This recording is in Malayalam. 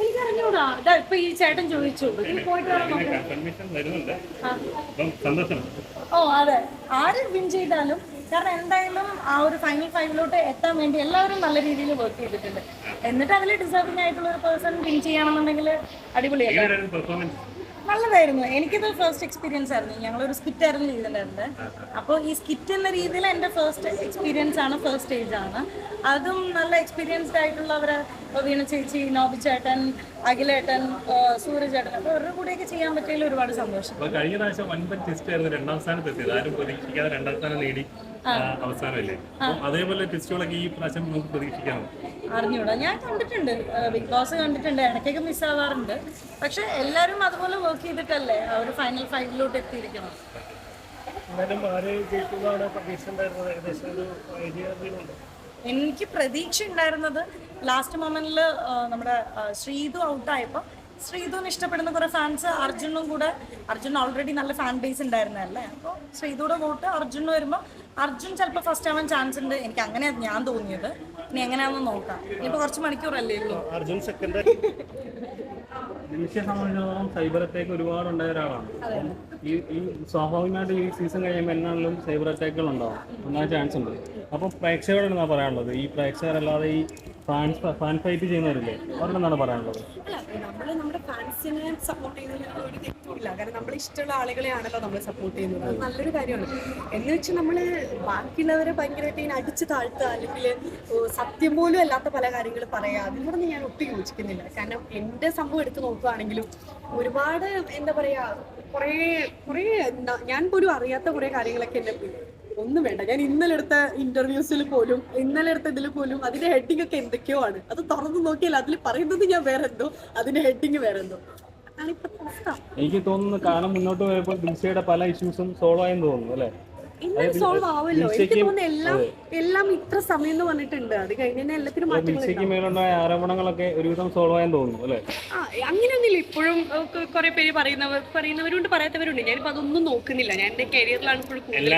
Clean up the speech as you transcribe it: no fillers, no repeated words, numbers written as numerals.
എനിക്കറിഞ്ഞൂടാ. ഇപ്പൊ ഈ ചേട്ടൻ ചോദിച്ചു പോയിട്ട് ഓ അതെ, ആര് വിൻ ചെയ്താലും, കാരണം എന്തായാലും ആ ഒരു ഫൈനൽ ഫൈവിലോട്ട് എത്താൻ വേണ്ടി എല്ലാവരും നല്ല രീതിയിൽ വർക്ക് ചെയ്തിട്ടുണ്ട്. എന്നിട്ട് അതിൽ ഡിസേർവിംഗ് ആയിട്ടുള്ള ഒരു പേഴ്സൺ വിൻ ചെയ്യണമെന്നുണ്ടെങ്കിൽ അടിപൊളിയായിരുന്നു. നല്ലതായിരുന്നു. എനിക്കിത് ഫസ്റ്റ് എക്സ്പീരിയൻസ് ആയിരുന്നു. ഞങ്ങളൊരു സ്കിറ്റ് ആയിരുന്നു ചെയ്തിട്ടുണ്ടായിരുന്നത്. അപ്പോൾ ഈ സ്കിറ്റ് എന്ന രീതിയിൽ എൻ്റെ ഫസ്റ്റ് എക്സ്പീരിയൻസ് ആണ്, ഫസ്റ്റ് സ്റ്റേജ് ആണ്. അതും നല്ല എക്സ്പീരിയൻസ്ഡ് ആയിട്ടുള്ളവരെ, വീണ ചേച്ചി, നോബിച്ചേട്ടൻ, അഖിലേട്ടൻ, സൂരജേട്ടൻ, അപ്പോൾ അവരുടെ കൂടെയൊക്കെ ചെയ്യാൻ പറ്റിയതിൽ ഒരുപാട് സന്തോഷം. കഴിഞ്ഞ പ്രാവശ്യം വൻപൻ ടെസ്റ്റ് ആയിരുന്നു രണ്ടാം സ്ഥാനത്ത് എത്തിയത്. ആരും പ്രതീക്ഷിക്കാതെ രണ്ടാം സ്ഥാനം നേടി അവസാനമല്ലേ. അതേപോലെ ടെസ്റ്റുകളൊക്കെ ഈ പ്രാവശ്യം നമുക്ക് പ്രതീക്ഷിക്കാമോ? അറിഞ്ഞൂടാ, ഞാൻ കണ്ടിട്ടുണ്ട്, ബിഗ് ബോസ് കണ്ടിട്ടുണ്ട്, ഇടയ്ക്കൊക്കെ മിസ്സാവാറുണ്ട്. പക്ഷെ എല്ലാവരും അതുപോലെ വർക്ക് ചെയ്തിട്ടല്ലേ ആ ഒരു ഫൈനൽ ഫൈവിലോട്ട് എത്തിയിരിക്കണം. എനിക്ക് പ്രതീക്ഷ ഉണ്ടായിരുന്നത് ലാസ്റ്റ് മൊമെന്റിൽ നമ്മുടെ ശ്രീതു ഔട്ടായപ്പോൾ ശ്രീതുവിന് ഇഷ്ടപ്പെടുന്ന കുറെ ഫാൻസ് അർജുനും കൂടെ, അർജുൻ ഓൾറെഡി നല്ല ഫാൻ ബേസ് ഉണ്ടായിരുന്നല്ലേ, അപ്പോൾ ശ്രീതുയുടെ വോട്ട് അർജുന് വരുമ്പോൾ അർജുൻ ചിലപ്പോൾ ഫസ്റ്റ് ആവാൻ ചാൻസ് ഉണ്ട്. എനിക്ക് അങ്ങനെയാണ് ഞാൻ തോന്നിയത്. ഇനി എങ്ങനെയാണെന്ന് നോക്കാം. ഇനിയിപ്പോൾ കുറച്ച് മണിക്കൂറല്ലേ ഉള്ളൂ. അർജുൻ സെക്കൻഡ്. നിമിഷയെ സംബന്ധിച്ചിടത്തോളം സൈബർ അറ്റാക്ക് ഒരുപാട് ഉണ്ടായ ഒരാളാണ്. ഈ സ്വാഭാവികമായിട്ട് ഈ സീസൺ കഴിയുമ്പോൾ എന്നാണെങ്കിലും സൈബർ അറ്റാക്കുകൾ ഉണ്ടാവും, ഉണ്ടാകാൻ ചാൻസ് ഉണ്ട്. അപ്പം പ്രേക്ഷകരോട് എന്നാ പറയാനുള്ളത്? ഈ പ്രേക്ഷകരല്ലാതെ ഈ ഫാൻ ഫൈറ്റ് ചെയ്യുന്നവരില്ലേ, അവരോടെന്താണ് പറയാനുള്ളത്? അല്ല, നമ്മൾ നമ്മുടെ ഫാൻസിനെ സപ്പോർട്ട് ചെയ്യുന്നതിൽ ഒരു തെറ്റുമില്ല. കാരണം നമ്മൾ ഇഷ്ടമുള്ള ആളുകളെയാണല്ലോ നമ്മൾ സപ്പോർട്ട് ചെയ്യുന്നത്. അത് നല്ലൊരു കാര്യമാണ്. എന്ന് വെച്ചാൽ നമ്മൾ ബാക്കിയുള്ളവരെ ഭയങ്കരമായിട്ട് ഇങ്ങനെ അടിച്ചു താഴ്ത്തുക, അല്ലെങ്കിൽ സത്യം പോലും അല്ലാത്ത പല കാര്യങ്ങൾ പറയുക, അതിനോടൊന്നും ഞാൻ ഒട്ടും യോജിക്കുന്നില്ല. കാരണം എൻ്റെ സംഭവം എടുത്ത് നോക്കുകയാണെങ്കിലും ഒരുപാട് എന്താ പറയുക, കുറേ ഞാൻ പോലും അറിയാത്ത കുറേ കാര്യങ്ങളൊക്കെ എൻ്റെ ഒന്നും വേണ്ട. ഞാൻ ഇന്നലെ എടുത്ത ഇന്റർവ്യൂസിൽ പോലും, ഇന്നലെ എടുത്ത ഇതിൽ പോലും അതിന്റെ ഹെഡിങ് ഒക്കെ എന്തൊക്കെയോ ആണ്. അത് തുറന്നു നോക്കിയാൽ അതിൽ പറയുന്നത് ഞാൻ വേറെ എന്തോ, അതിന്റെ ഹെഡിങ് വേറെ എന്തോ. എനിക്ക് തോന്നുന്നു കാലം മുന്നോട്ട് പോയപ്പോൾ ദിൽഷയുടെ പല ഇഷ്യൂസും സോൾവ് ആയെന്ന് തോന്നുന്നു അല്ലേ? ഇന്നും സോൾവ് ആവുമല്ലോ. എനിക്ക് തോന്നുന്നു എല്ലാം ഇത്ര സമയം എന്ന് പറഞ്ഞിട്ടുണ്ട്. അത് കഴിഞ്ഞാൽ എല്ലാത്തിനും ദിൽഷയ്ക്ക് മേലുണ്ടായ ആരോപണങ്ങളൊക്കെ ഒരുവിധം സോൾവ് ആയെന്ന് തോന്നുന്നു അല്ലേ? അങ്ങനെയൊന്നുമില്ല. ഇപ്പോഴും കുറെ പേര് പറയുന്നവരുണ്ട്, പറയാത്തവരുണ്ട്. ഞാനിപ്പോ അതൊന്നും നോക്കുന്നില്ല. ഞാൻ എന്റെ കരിയറിലാണ് ഇപ്പോൾ കൂടുതൽ